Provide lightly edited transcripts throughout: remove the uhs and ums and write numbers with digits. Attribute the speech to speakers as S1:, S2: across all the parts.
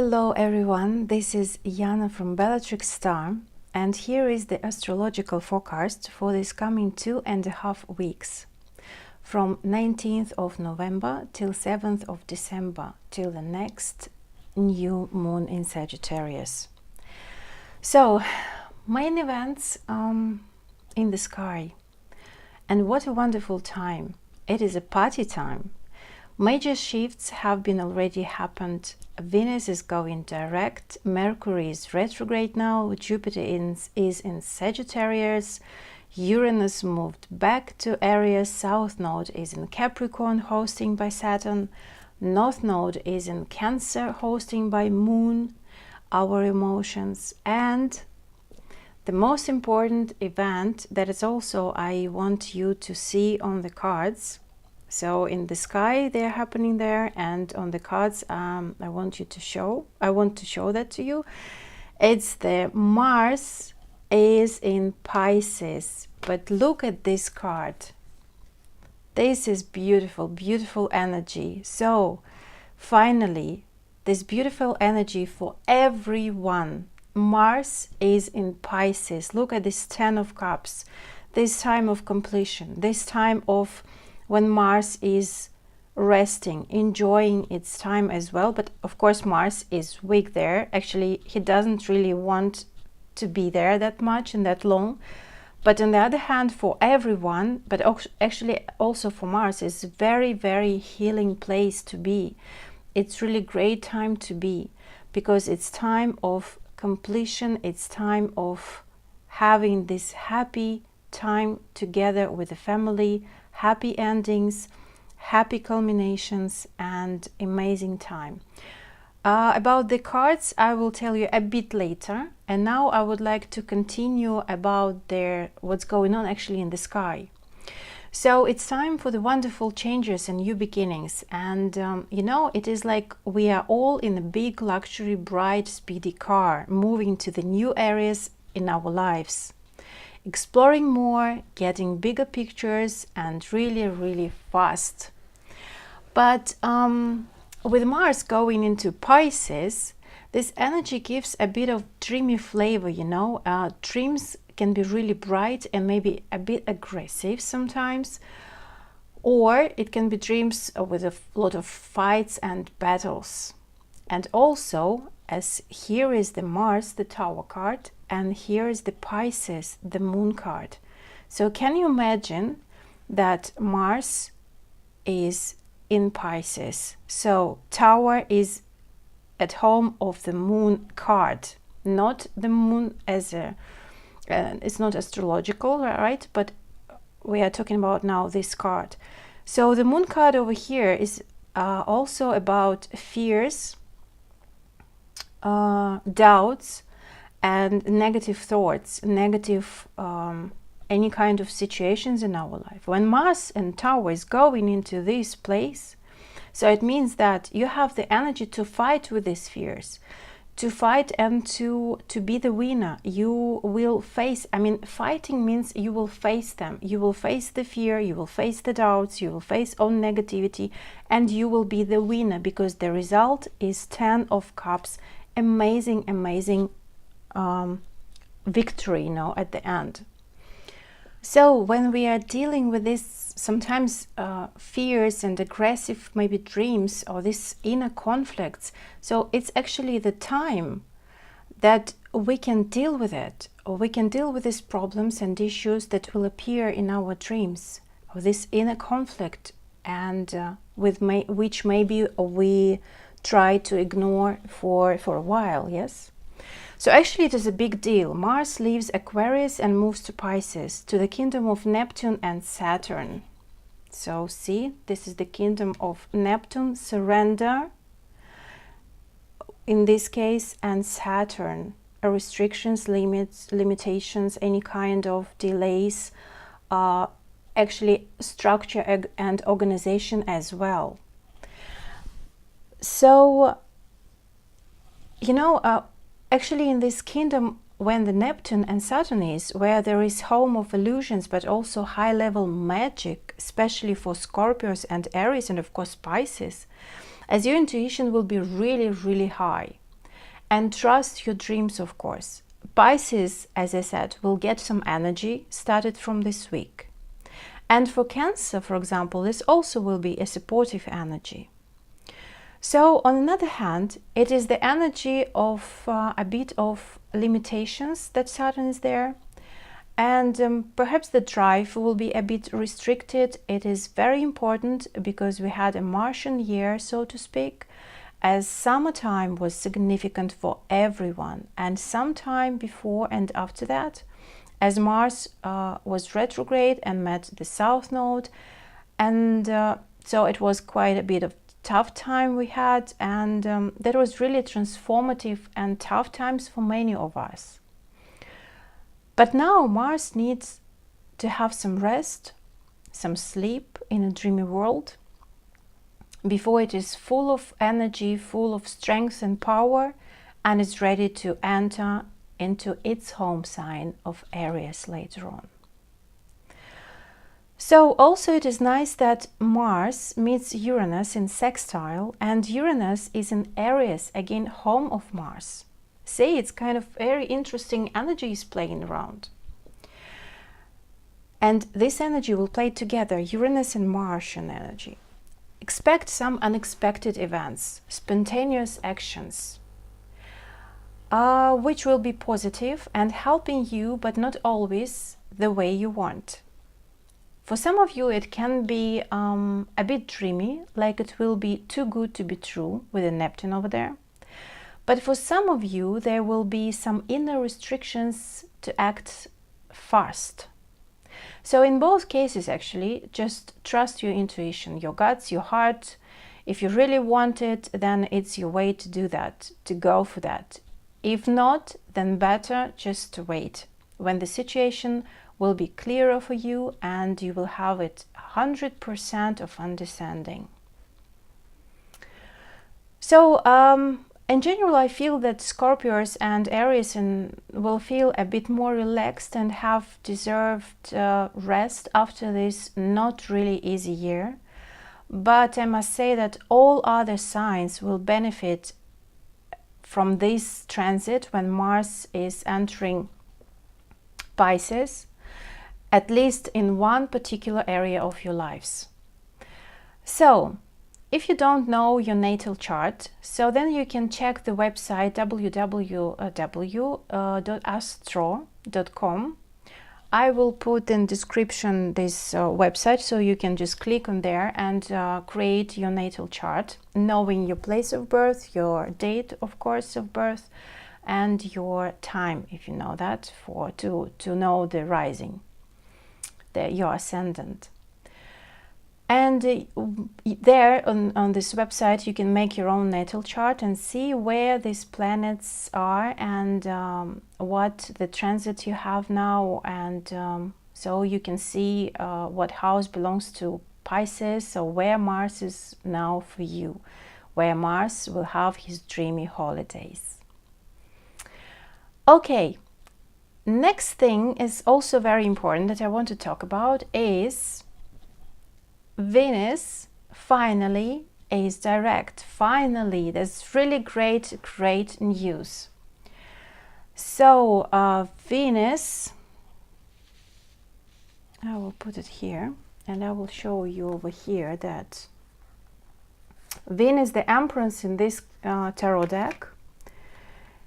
S1: Hello everyone, this is Yana from Bellatrix Star, and here is the astrological forecast for this coming 2.5 weeks from 19th of November till 7th of December till the next new moon in Sagittarius. So, main events in the sky, and what a wonderful time. It is a party time. Major shifts have been already happened. Venus is going direct, Mercury is retrograde now, Jupiter is in Sagittarius, Uranus moved back to Aries, South Node is in Capricorn, hosting by Saturn, North Node is in Cancer, hosting by Moon, our emotions, and the most important event that is also I want you to see on the cards. So in the sky they're happening there, and on the cards I want to show that to you. It's the Mars is in Pisces, but look at this card. This is beautiful, beautiful energy. So finally, this beautiful energy for everyone. Mars is in Pisces. Look at this 10 of Cups, this time of completion, this time of when Mars is resting, enjoying its time as well. But of course Mars is weak there. Actually, he doesn't really want to be there that much and that long. But on the other hand, for everyone, but actually also for Mars, is a very, very healing place to be. It's really great time to be, because it's time of completion. It's time of having this happy time together with the family, happy endings, happy culminations, and amazing time. About the cards I will tell you a bit later, and now I would like to continue about what's going on actually in the sky. So it's time for the wonderful changes and new beginnings, and you know, it is like we are all in a big luxury bright speedy car moving to the new areas in our lives, exploring more, getting bigger pictures, and really, really fast. But with Mars going into Pisces, this energy gives a bit of dreamy flavor, you know. Dreams can be really bright and maybe a bit aggressive sometimes, or it can be dreams with a lot of fights and battles. And also, as here is the Mars, the Tower card, and here is the Pisces, the Moon card. So can you imagine that Mars is in Pisces? So Tower is at home of the Moon card, not the Moon as a it's not astrological, right? But we are talking about now this card. So the Moon card over here is also about fears, doubts, and negative thoughts, negative any kind of situations in our life. When Mars and Tower is going into this place, so it means that you have the energy to fight with these fears, to fight and to be the winner. You will face, I mean, fighting means you will face them. You will face the fear, you will face the doubts, you will face own negativity, and you will be the winner, because the result is 10 of Cups. Amazing, amazing victory, you know, at the end. So when we are dealing with this sometimes fears and aggressive maybe dreams or this inner conflicts, so it's actually the time that we can deal with it, or we can deal with these problems and issues that will appear in our dreams, or this inner conflict, and which maybe we try to ignore for a while. Yes. So actually it is a big deal. Mars leaves Aquarius and moves to Pisces, to the kingdom of Neptune and Saturn. So see, this is the kingdom of Neptune, surrender in this case, and Saturn, restrictions, limits, limitations, any kind of delays, actually structure and organization as well. So, you know, actually in this kingdom, when the Neptune and Saturn is, where there is home of illusions, but also high-level magic, especially for Scorpios and Aries, and of course Pisces, as your intuition will be really, really high. and trust your dreams, of course. Pisces, as I said, will get some energy started from this week. And for Cancer, for example, this also will be a supportive energy. So, on another hand, it is the energy of a bit of limitations that Saturn is there. And perhaps the drive will be a bit restricted. It is very important because we had a Martian year, so to speak, as summertime was significant for everyone. And sometime before and after that, as Mars was retrograde and met the South Node. And so it was quite a bit of tough time we had, and that was really transformative and tough times for many of us. But now Mars needs to have some rest, some sleep in a dreamy world, before it is full of energy, full of strength and power, and is ready to enter into its home sign of Aries later on. So also it is nice that Mars meets Uranus in sextile, and Uranus is in Aries, again home of Mars. See, it's kind of very interesting energies playing around. And this energy will play together, Uranus and Martian energy. Expect some unexpected events, spontaneous actions, which will be positive and helping you, but not always the way you want. For some of you, it can be a bit dreamy, like it will be too good to be true with a Neptune over there. But for some of you, there will be some inner restrictions to act fast. So in both cases, actually, just trust your intuition, your guts, your heart. If you really want it, then it's your way to do that, to go for that. If not, then better just to wait, when the situation will be clearer for you and you will have it 100% of understanding. So in general, I feel that Scorpios and Aries will feel a bit more relaxed and have deserved rest after this not really easy year. But I must say that all other signs will benefit from this transit when Mars is entering Pisces, at least in one particular area of your lives. So, if you don't know your natal chart, so then you can check the website www.astro.com. I will put in description this website, so you can just click on there and create your natal chart, knowing your place of birth, your date, of course, of birth, and your time, if you know that, to know the rising, your ascendant. And there on this website you can make your own natal chart and see where these planets are and what the transit you have now, and so you can see what house belongs to Pisces, so where Mars is now for you, where Mars will have his dreamy holidays. Okay, next thing is also very important that I want to talk about is Venus finally is direct. Finally, that's really great news. So Venus, I will put it here and I will show you over here that Venus, the Empress in this tarot deck,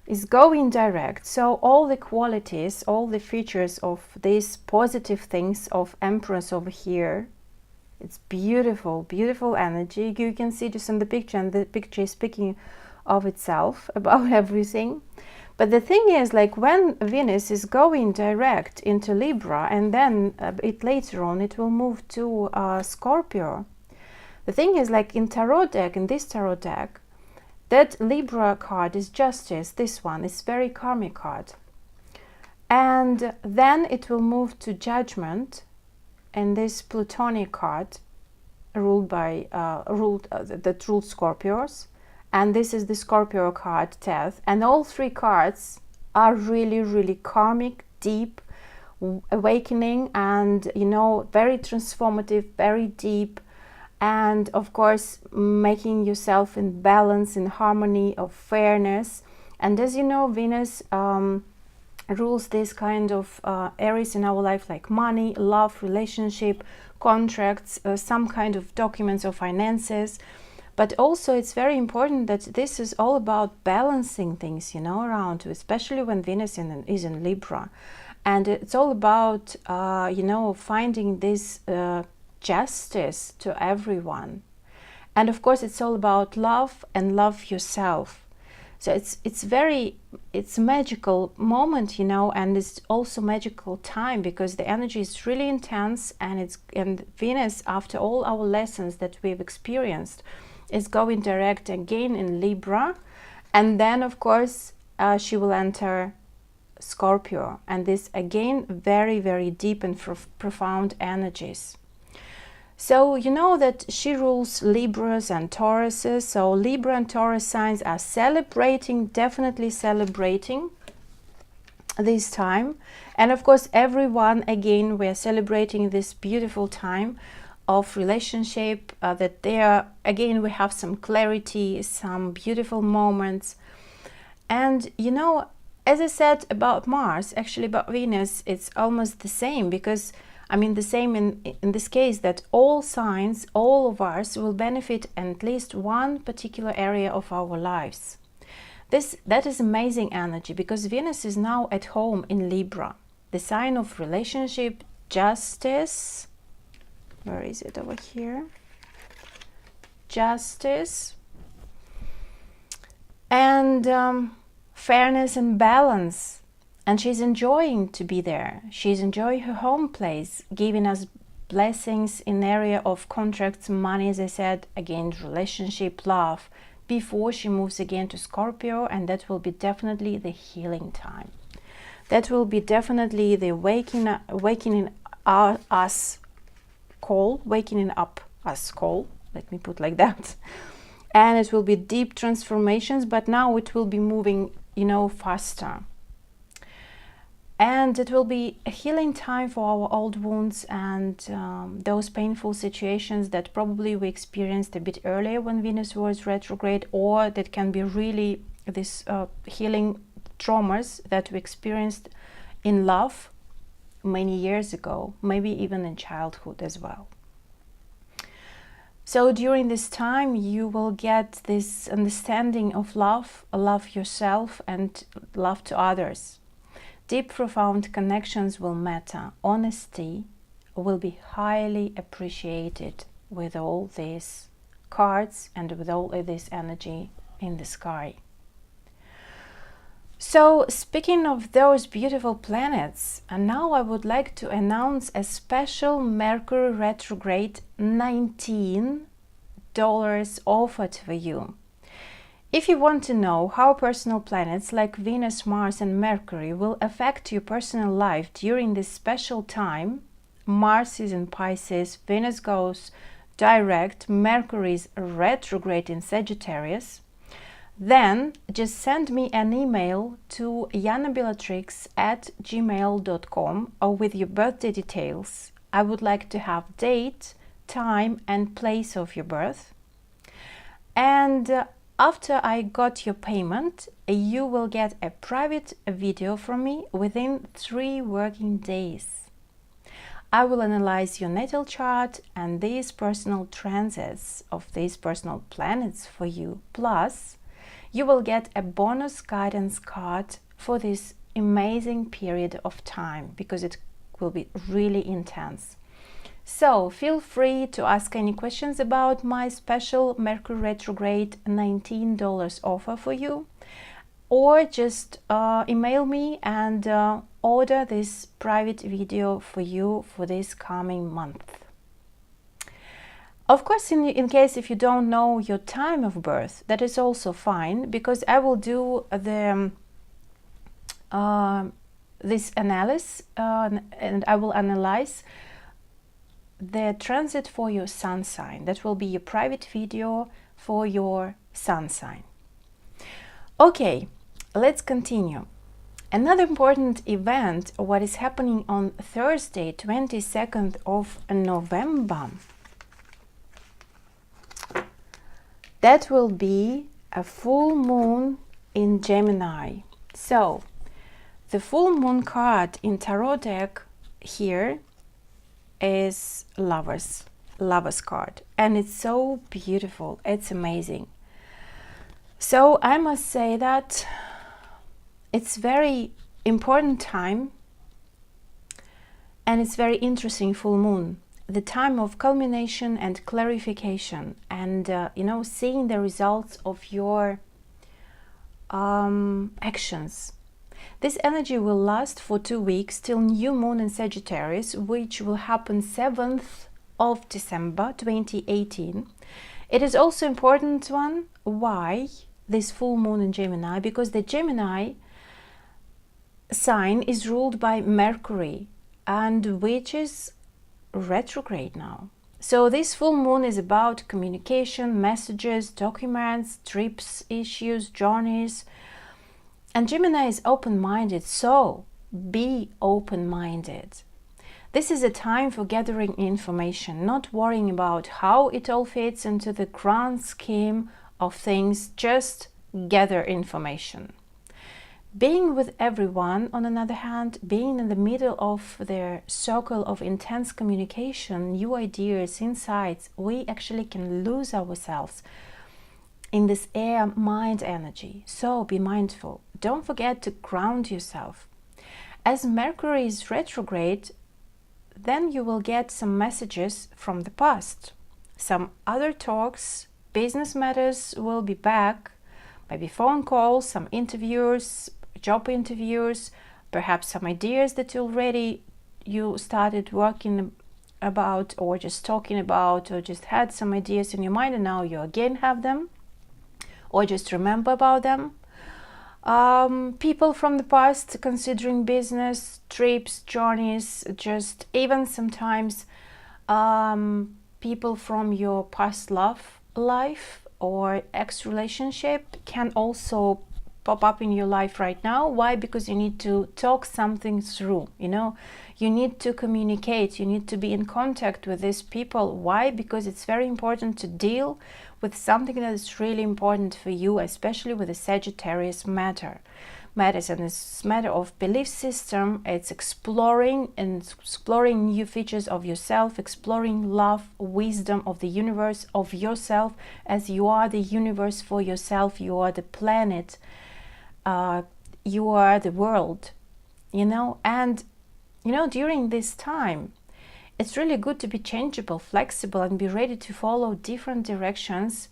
S1: is going direct. So all the qualities, all the features of these positive things of Empress over here, it's beautiful energy. You can see just in the picture, and the picture is speaking of itself about everything. But the thing is, like, when Venus is going direct into Libra, and then later on it will move to Scorpio. The thing is, like, in this tarot deck, that Libra card is Justice. This one is very karmic card. And then it will move to Judgment, and this Plutonic card that ruled Scorpios, and this is the Scorpio card, Death. And all three cards are really karmic, deep, awakening, and very transformative, very deep, and of course making yourself in balance, in harmony, of fairness. And as you know, Venus rules this kind of areas in our life, like money, love, relationship, contracts, some kind of documents or finances. But also it's very important that this is all about balancing things, you know, around you, especially when Venus is in Libra. And it's all about, you know, finding this justice to everyone. And of course, it's all about love and love yourself. So it's a magical moment, you know, and it's also magical time because the energy is really intense, and Venus, after all our lessons that we've experienced, is going direct again in Libra, and then of course she will enter Scorpio, and this again very, very deep and profound energies. So you know that she rules Libras and Tauruses, so Libra and Taurus signs are celebrating, definitely celebrating this time. And of course everyone, again, we are celebrating this beautiful time of relationship, that there again we have some clarity, some beautiful moments. And you know, as I said about Mars, actually about Venus, it's almost the same, because I mean the same in this case, that all signs, all of us will benefit in at least one particular area of our lives. That is amazing energy, because Venus is now at home in Libra, the sign of relationship, justice. Where is it? Over here. Justice and fairness and balance. And she's enjoying to be there. She's enjoying her home place, giving us blessings in area of contracts, money, as I said, again, relationship, love, before she moves again to Scorpio, and that will be definitely the healing time. That will be definitely the waking up us call, let me put like that. And it will be deep transformations, but now it will be moving, you know, faster. And it will be a healing time for our old wounds and those painful situations that probably we experienced a bit earlier when Venus was retrograde, or that can be really this healing traumas that we experienced in love many years ago, maybe even in childhood as well. So during this time you will get this understanding of love yourself and love to others. Deep, profound connections will matter. Honesty will be highly appreciated with all these cards and with all of this energy in the sky. So, speaking of those beautiful planets, and now I would like to announce a special Mercury retrograde $19 offered for you. If you want to know how personal planets like Venus, Mars and Mercury will affect your personal life during this special time, Mars is in Pisces, Venus goes direct, Mercury is retrograde in Sagittarius, then just send me an email to janabellatrix@gmail.com or with your birthday details. I would like to have date, time and place of your birth. And after I got your payment, you will get a private video from me within 3 working days. I will analyze your natal chart and these personal transits of these personal planets for you. Plus, you will get a bonus guidance card for this amazing period of time, because it will be really intense. So feel free to ask any questions about my special Mercury retrograde $19 offer for you, or just email me and order this private video for you for this coming month. Of course, in case if you don't know your time of birth, that is also fine, because I will do the this analysis and I will analyze the transit for your sun sign. That will be a private video for your sun sign. Okay, let's continue. Another important event, what is happening on Thursday, 22nd of November, that will be a full moon in Gemini. So the full moon card in tarot deck here is lovers card, and it's so beautiful, it's amazing. So I must say that it's very important time, and it's very interesting full moon, the time of culmination and clarification, and you know, seeing the results of your actions. This energy will last for 2 weeks till new moon in Sagittarius, which will happen 7th of December 2018. It is also important one. Why this full moon in Gemini? Because the Gemini sign is ruled by Mercury, and which is retrograde now. So this full moon is about communication, messages, documents, trips, issues, journeys. And Gemini is open-minded, so be open-minded. This is a time for gathering information, not worrying about how it all fits into the grand scheme of things, just gather information. Being with everyone, on the other hand, being in the middle of their circle of intense communication, new ideas, insights, we actually can lose ourselves in this air mind energy. So be mindful. Don't forget to ground yourself. As Mercury is retrograde, then you will get some messages from the past. Some other talks, business matters will be back, maybe phone calls, some interviews, job interviews, perhaps some ideas that you started working about, or just talking about, or just had some ideas in your mind and now you again have them, or just remember about them. People from the past considering business, trips, journeys, just even sometimes people from your past life or ex-relationship can also pop up in your life right now. Why? Because you need to talk something through, you know, you need to communicate, you need to be in contact with these people. Why? Because it's very important to deal with something that is really important for you, especially with the Sagittarius matters, and this matter of belief system. It's exploring new features of yourself, exploring love, wisdom of the universe, of yourself, as you are the universe for yourself, you are the planet, you are the world, you know. And you know, during this time it's really good to be changeable, flexible, and be ready to follow different directions,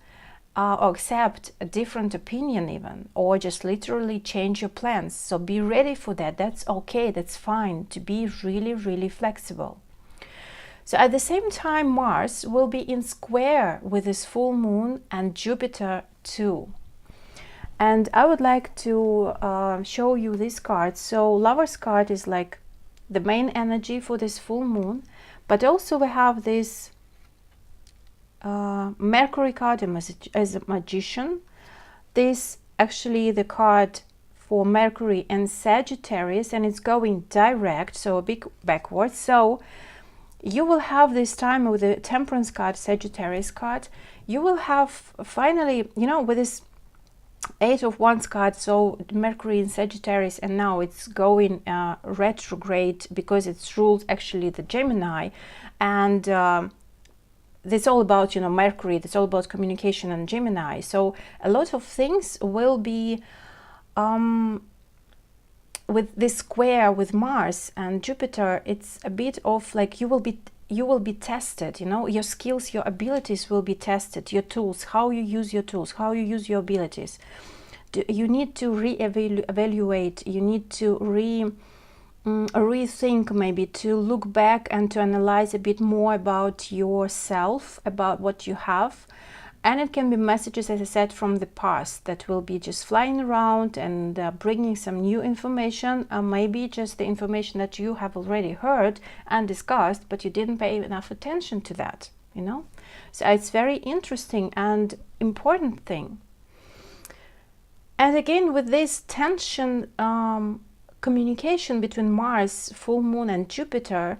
S1: or accept a different opinion even, or just literally change your plans. So be ready for that. That's okay, that's fine to be really, really flexible. So at the same time, Mars will be in square with this full moon and Jupiter too. And I would like to show you this card. So Lover's card is like the main energy for this full moon, but also we have this Mercury card as a magician. This actually the card for Mercury and Sagittarius, and it's going direct, so a bit backwards. So you will have this time with the Temperance card, Sagittarius card, you will have finally, you know, with this Eight of Wands card, so Mercury in Sagittarius, and now it's going retrograde because it's ruled actually the Gemini, and it's all about, you know, Mercury, it's all about communication and Gemini. So a lot of things will be with this square with Mars and Jupiter. It's a bit of like you will be tested, you know, your skills, your abilities will be tested, your tools, how you use your tools, how you use your abilities. You need to re-evaluate, you need to rethink, maybe to look back and to analyze a bit more about yourself, about what you have. And it can be messages, as I said, from the past that will be just flying around and bringing some new information, maybe just the information that you have already heard and discussed, but you didn't pay enough attention to that, you know. So it's very interesting and important thing. And again, with this tension, communication between Mars, full moon, and Jupiter,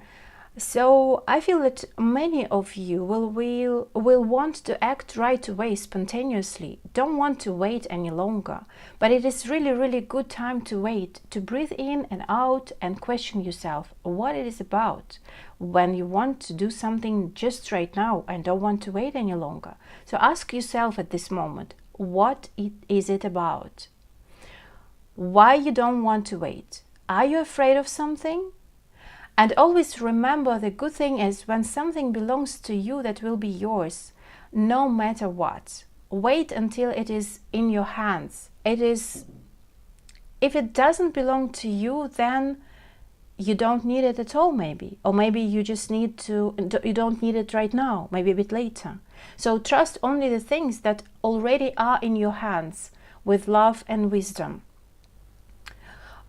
S1: So I feel that many of you will want to act right away, spontaneously, don't want to wait any longer. But it is really good time to wait, to breathe in and out and question yourself what it is about when you want to do something just right now and don't want to wait any longer. So ask yourself at this moment, what is it about? Why you don't want to wait? Are you afraid of something? And always remember, the good thing is when something belongs to you, that will be yours, no matter what. Wait until it is in your hands. If it doesn't belong to you, then you don't need it at all, maybe. Or maybe you just you don't need it right now, maybe a bit later. So trust only the things that already are in your hands with love and wisdom.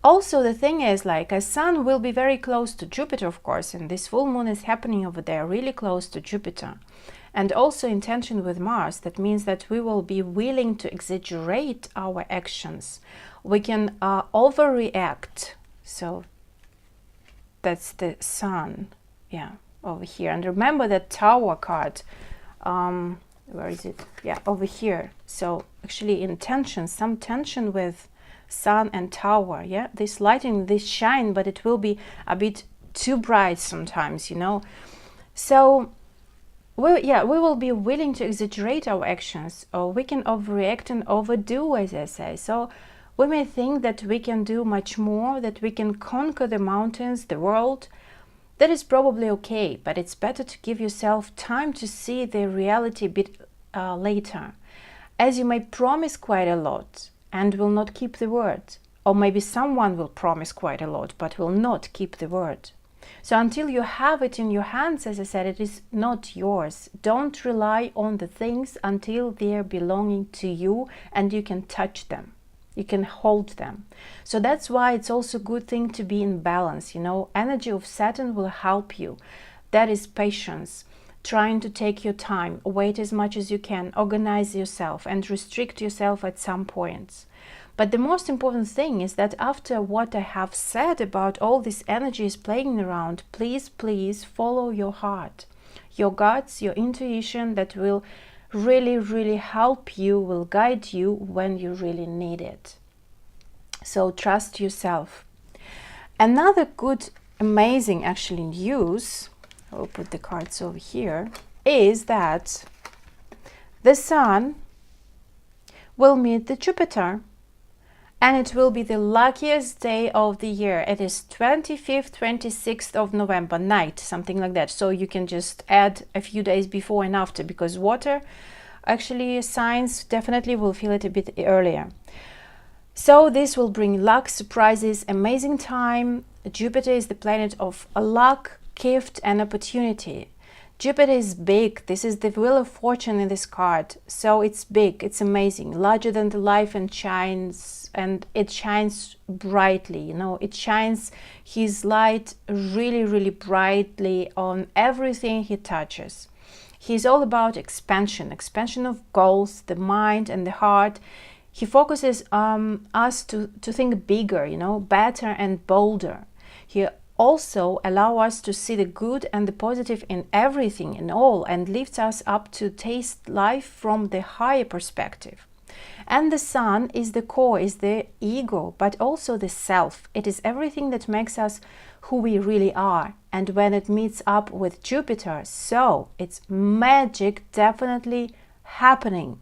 S1: Also, the thing is, like, a sun will be very close to Jupiter, of course, and this full moon is happening over there, really close to Jupiter. And also in tension with Mars, that means that we will be willing to exaggerate our actions. We can overreact. So that's the sun, yeah, over here. And remember that Tower card, where is it? Yeah, over here. So actually in tension, some tension with Sun and Tower, yeah, this lighting, this shine, but it will be a bit too bright sometimes, you know. So we will be willing to exaggerate our actions, or we can overreact and overdo, as I say. So we may think that we can do much more, that we can conquer the mountains, the world. That is probably okay, but it's better to give yourself time to see the reality a bit later, as you may promise quite a lot and will not keep the word. Or maybe someone will promise quite a lot but will not keep the word. So until you have it in your hands, as I said, it is not yours. Don't rely on the things until they're belonging to you and you can touch them. You can hold them. So that's why it's also a good thing to be in balance, you know. Energy of Saturn will help you. That is patience. Trying to take your time, wait as much as you can, organize yourself and restrict yourself at some points. But the most important thing is that after what I have said about all this energy is playing around, please follow your heart, your guts, your intuition, that will really help you, will guide you when you really need it. So trust yourself. Another good, amazing actually news, I'll put the cards over here, is that the Sun will meet the Jupiter, and it will be the luckiest day of the year. It is 25th, 26th of November night, something like that. So you can just add a few days before and after, because water actually signs definitely will feel it a bit earlier. So this will bring luck, surprises, amazing time. Jupiter is the planet of luck, gift and opportunity. Jupiter is big. This is the wheel of fortune in this card. So it's big, it's amazing, larger than the life, and it shines brightly, you know. It shines his light really brightly on everything he touches. He's all about expansion of goals, the mind and the heart. He focuses us to think bigger, you know, better and bolder. He also allow us to see the good and the positive in everything and all, and lifts us up to taste life from the higher perspective. And the Sun is the core, is the ego, but also the self. It is everything that makes us who we really are. And when it meets up with Jupiter, so it's magic definitely happening.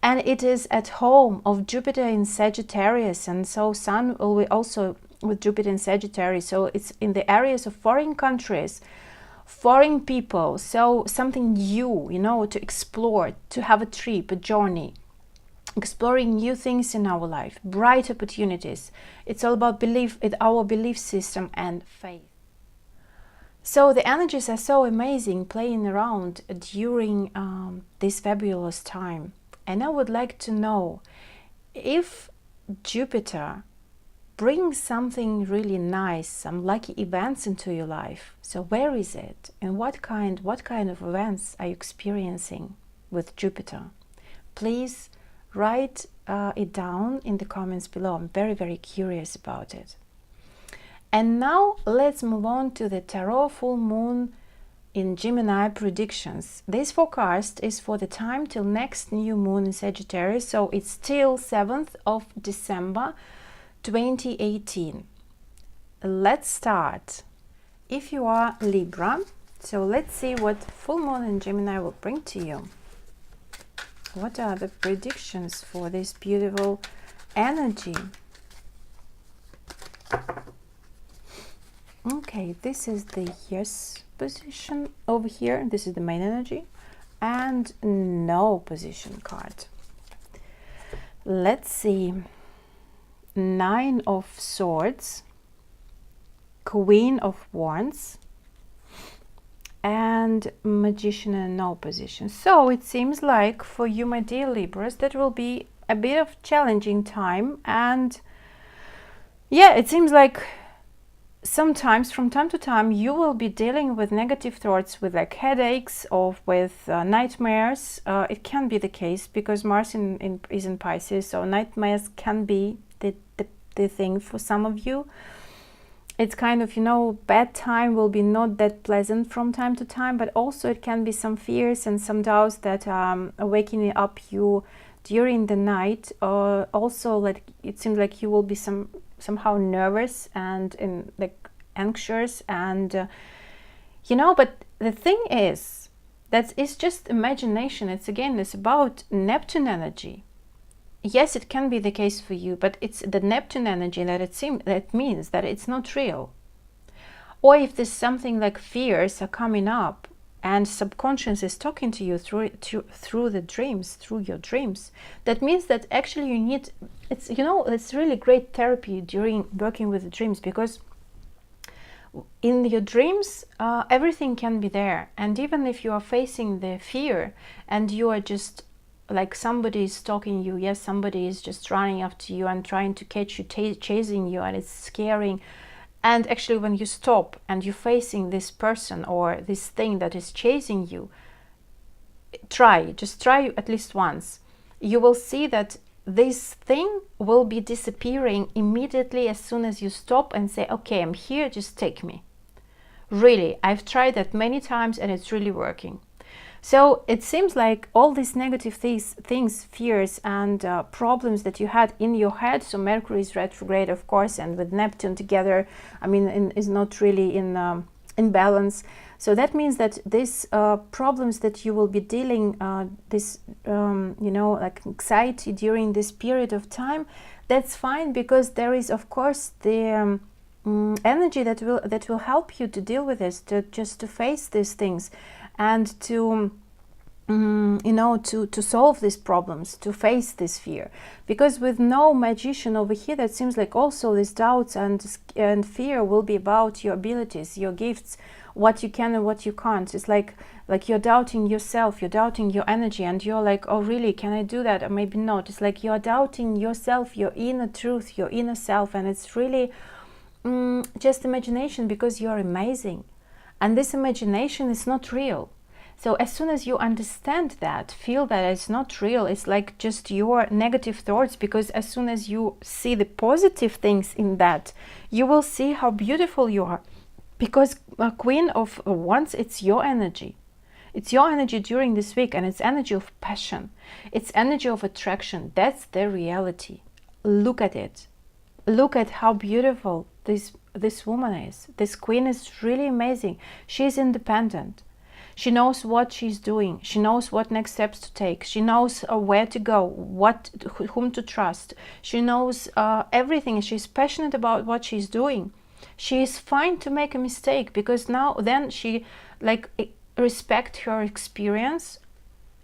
S1: And it is at home of Jupiter in Sagittarius, and so Sun will be also with Jupiter in Sagittarius, so it's in the areas of foreign countries, foreign people, so something new, you know, to explore, to have a trip, a journey, exploring new things in our life, bright opportunities. It's all about belief, our belief system and faith. So the energies are so amazing playing around during this fabulous time. And I would like to know if Jupiter brings something really nice, some lucky events into your life. So where is it, and what kind of events are you experiencing with Jupiter? Please write it down in the comments below. I'm very curious about it. And now let's move on to the tarot full moon in Gemini predictions. This forecast is for the time till next new moon in Sagittarius, so it's till 7th of December 2018. Let's start. If you are Libra, so let's see what full moon in Gemini will bring to you. What are the predictions for this beautiful energy? Okay, this is the yes position over here. This is the main energy, and no position card. Let's see. 9 of Swords, Queen of Wands, and Magician and no position. So it seems like for you, my dear Libras, that will be a bit of challenging time. And yeah, it seems like sometimes from time to time you will be dealing with negative thoughts, with like headaches or with nightmares. It can be the case because Mars is in Pisces, so nightmares can be the thing for some of you. It's kind of, you know, bad time will be not that pleasant from time to time, but also it can be some fears and some doubts that are waking up you during the night. Also, like it seems like you will be somehow nervous and like anxious, and you know, but the thing is that it's just imagination. It's about Neptune energy. Yes, it can be the case for you, but it's the Neptune energy that means that it's not real. Or if there's something like fears are coming up and subconscious is talking to you through the dreams, through your dreams, that means that actually you need, it's, you know, it's really great therapy during working with the dreams, because in your dreams everything can be there. And even if you are facing the fear and you are just like somebody is stalking you, yes, somebody is just running after you and trying to catch you, chasing you, and it's scaring. And actually when you stop and you're facing this person or this thing that is chasing you, just try at least once. You will see that this thing will be disappearing immediately as soon as you stop and say, okay, I'm here, just take me. Really, I've tried that many times and it's really working. So it seems like all these negative things, fears and problems that you had in your head, so Mercury is retrograde, of course, and with Neptune together, I mean, is not really in balance. So that means that these problems that you will be dealing, you know, like anxiety during this period of time, that's fine, because there is, of course, the energy that will help you to deal with this, to face these things, and to you know, to solve these problems, to face this fear. Because with no Magician over here, that seems like also these doubts and fear will be about your abilities, your gifts, what you can and what you can't. It's like you're doubting yourself, you're doubting your energy, and you're like, oh really, can I do that? Or maybe not. It's like you're doubting yourself, your inner truth, your inner self, and it's really just imagination, because you're amazing. And this imagination is not real. So as soon as you understand that, feel that it's not real, it's like just your negative thoughts, because as soon as you see the positive things in that, you will see how beautiful you are. Because Queen of Wands, it's your energy. It's your energy during this week, and it's energy of passion. It's energy of attraction. That's the reality. Look at it. Look at how beautiful this woman is. This queen is really amazing. She's independent. She knows what she's doing. She knows what next steps to take. She knows where to go, whom to trust. She knows everything. She's passionate about what she's doing. She is fine to make a mistake, because then she like respect her experience,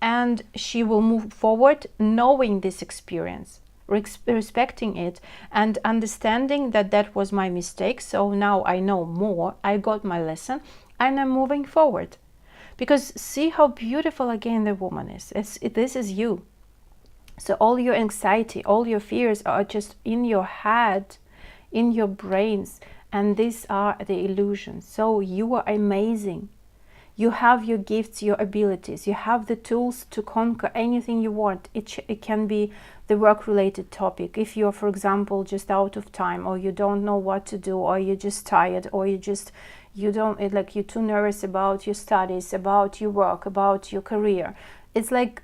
S1: and she will move forward knowing this experience, respecting it, and understanding that that was my mistake. So now I know more. I got my lesson, and I'm moving forward. Because see how beautiful again the woman is. This is you. So all your anxiety, all your fears are just in your head, in your brains, and these are the illusions. So you are amazing. You have your gifts, your abilities. You have the tools to conquer anything you want. It can be the work-related topic. If you're, for example, just out of time, or you don't know what to do, or you're just tired, or you're too nervous about your studies, about your work, about your career. It's like,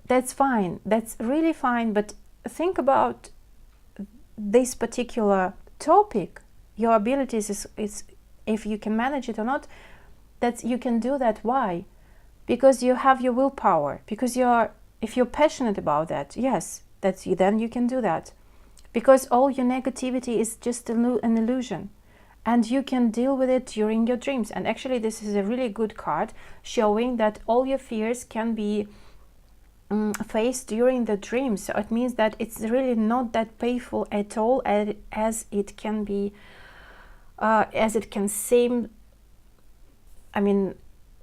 S1: that's fine. That's really fine. But think about this particular topic. Your abilities is if you can manage it or not, that you can do that. Why? Because you have your willpower, because if you're passionate about that, yes, then you can do that. Because all your negativity is just an illusion, and you can deal with it during your dreams. And actually this is a really good card showing that all your fears can be faced during the dream. So it means that it's really not that painful at all as it can be, as it can seem. I mean,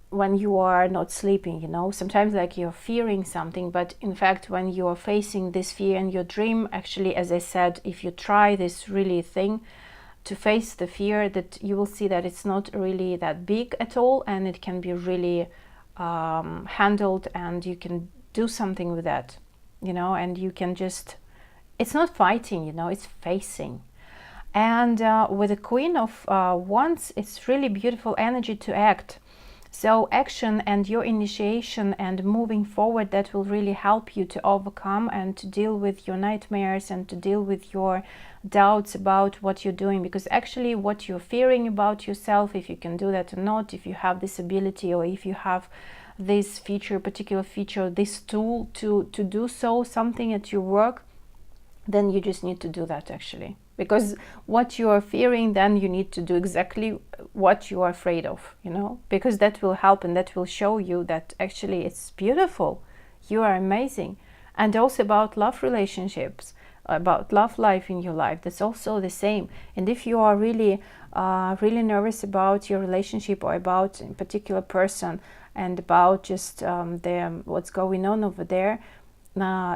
S1: when you are not sleeping, you know, sometimes like you're fearing something, but in fact when you are facing this fear in your dream, actually, as I said, if you try this really thing to face the fear, that you will see that it's not really that big at all, and it can be really handled, and you can do something with that, you know, and you can just, it's not fighting, you know, it's facing. And with the Queen of Wands, it's really beautiful energy to act. So action and your initiation and moving forward, that will really help you to overcome and to deal with your nightmares and to deal with your doubts about what you're doing. Because actually what you're fearing about yourself, if you can do that or not, if you have this ability, or if you have this feature, particular feature, this tool to do something at your work, then you just need to do that actually. Because what you are fearing, then you need to do exactly what you are afraid of, you know, because that will help, and that will show you that actually it's beautiful, you are amazing. And also about love relationships, about love life in your life, that's also the same. And if you are really nervous about your relationship, or about a particular person, and about just what's going on over there,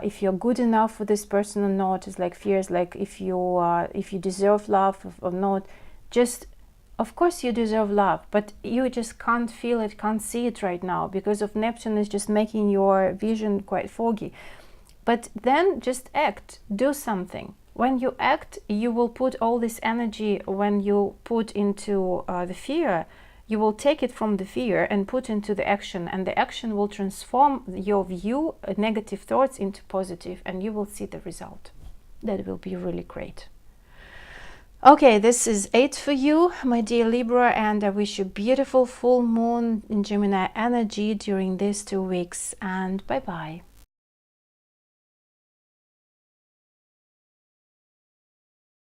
S1: if you're good enough for this person or not, it's like fears, like if you deserve love or not. Just, of course you deserve love, but you just can't feel it, can't see it right now, because of Neptune is just making your vision quite foggy. But then just act, do something. When you act, you will put all this energy, when you put into the fear, you will take it from the fear and put into the action, and the action will transform your view, negative thoughts, into positive, and you will see the result. That will be really great. Okay, this is 8 for you, my dear Libra, and I wish you beautiful full moon in Gemini energy during these 2 weeks, and bye-bye.